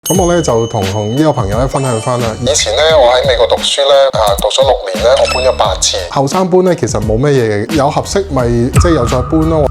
咁我咧就同呢個朋友咧分享翻啦。以前咧我喺美國讀書咧，讀咗6年咧，我搬咗8次。後生搬咧其實冇咩嘢嘅，有合適咪即係又再搬咯。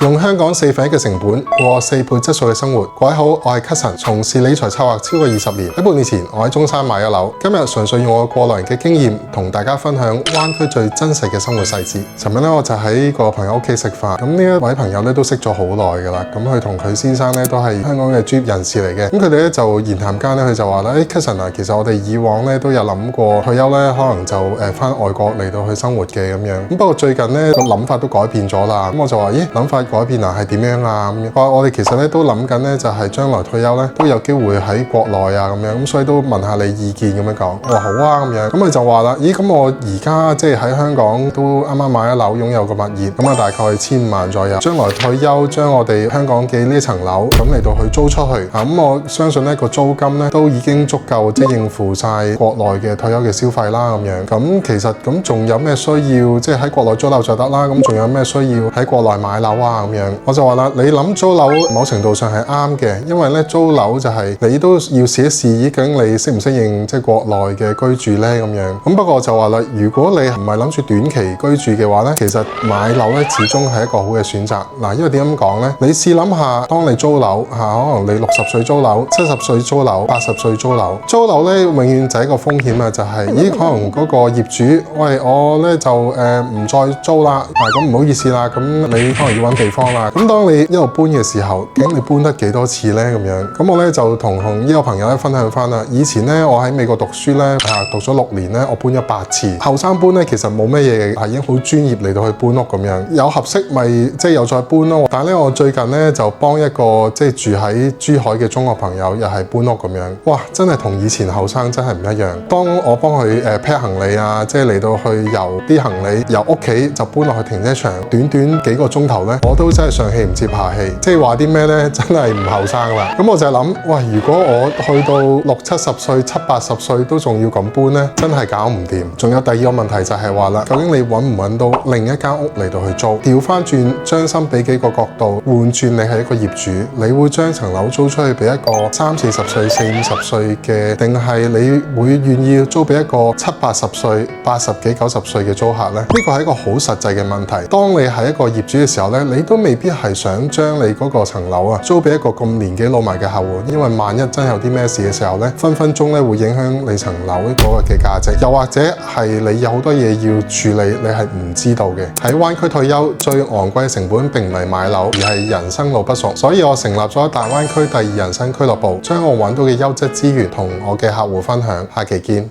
用香港4分1嘅成本過4倍質素嘅生活。各位好，我係 Cuson， 從事理財策劃超過20年。喺半年前，我喺中山買咗樓。今日純粹用我過來人嘅經驗，同大家分享灣區最真實嘅生活細節。尋日咧，我就喺個朋友屋企食飯。咁呢一位朋友咧都識咗好耐噶啦。咁佢同佢先生咧都係香港嘅專業人士嚟嘅。咁佢哋咧就言談間咧，佢就話啦：Cuson 啊，其實我哋以往咧都有諗過退休咧，可能就翻外國嚟到去生活嘅咁樣。咁不過最近咧個諗法都改變咗啦。咁我就話：咦，諗法改變啊，係點樣啊？咁樣，我哋其實咧都諗緊咧，就係將來退休咧都有機會喺國內啊咁樣，咁所以都問下你意見咁樣講。我話好啊咁樣，咁佢就話啦：咦，咁我而家即係喺香港都啱啱買咗樓，擁有個物業，咁啊大概1500萬左右。將來退休，將我哋香港嘅呢層樓咁嚟到去租出去啊，咁我相信咧個租金咧都已經足夠即係應付晒國內嘅退休嘅消費啦咁樣。咁其實咁仲有咩需要？即係喺國內租樓就得啦。咁仲有咩需要喺國內買樓啊咁樣？我就話啦，你諗租樓某程度上係啱嘅，因為咧租樓就係你都要試一試，究竟你適唔適應即係國內嘅居住咧咁樣。咁不過就話啦，如果你唔係諗住短期居住嘅話咧，其實買樓咧始終係一個好嘅選擇。嗱，因為點咁講咧？你試諗下，當你租樓可能你60歲租樓、70歲租樓、80歲租樓，租樓咧永遠就係一個風險啊，就係咦可能嗰個業主，喂我咧就唔再租啦，咁唔好意思啦，咁你可能要揾地方啦。咁當你一路搬嘅時候，究竟你搬得幾多次呢？咁樣，咁我咧就同呢個朋友咧分享翻啦。以前咧我喺美國讀書咧，讀咗6年咧，我搬咗8次。後生搬咧其實冇咩嘢嘅，已經好專業嚟到去搬屋咁樣。有合適咪即係又再搬咯。但係咧我最近咧就幫一個即係住喺珠海嘅中學朋友，又係搬屋咁樣。哇，真係同以前後生真係唔一樣。當我幫佢pack 行李啊，即係嚟到去由啲行李由屋企就搬落去停車場，短短幾個鐘頭咧，我都真係上氣唔接下氣，即係話啲咩咧，真係唔後生啦。咁我就係諗，喂，如果我去到60、70歲、70、80歲都仲要咁搬咧，真係搞唔掂。仲有第二個問題就係話啦，究竟你揾唔揾到另一間屋嚟到去租？調翻轉，將心比己個角度，換轉你係一個業主，你會將層樓租出去俾一個30、40歲、40、50歲嘅，定係你會願意租俾一個70、80歲、80幾、90歲嘅租客咧？呢個係一個好實際嘅問題。當你係一個業主嘅時候咧，你都未必係想將你嗰個層樓租俾一個咁年紀老邁嘅客戶，因為萬一真有啲咩事嘅時候咧，分分鐘咧會影響你層樓嗰個嘅價值，又或者係你有好多嘢要處理，你係唔知道嘅。喺灣區退休最昂貴嘅成本並唔係買樓，而係人生路不熟，所以我成立咗大灣區第2人生俱樂部，將我揾到嘅優質資源同我嘅客戶分享。下期見。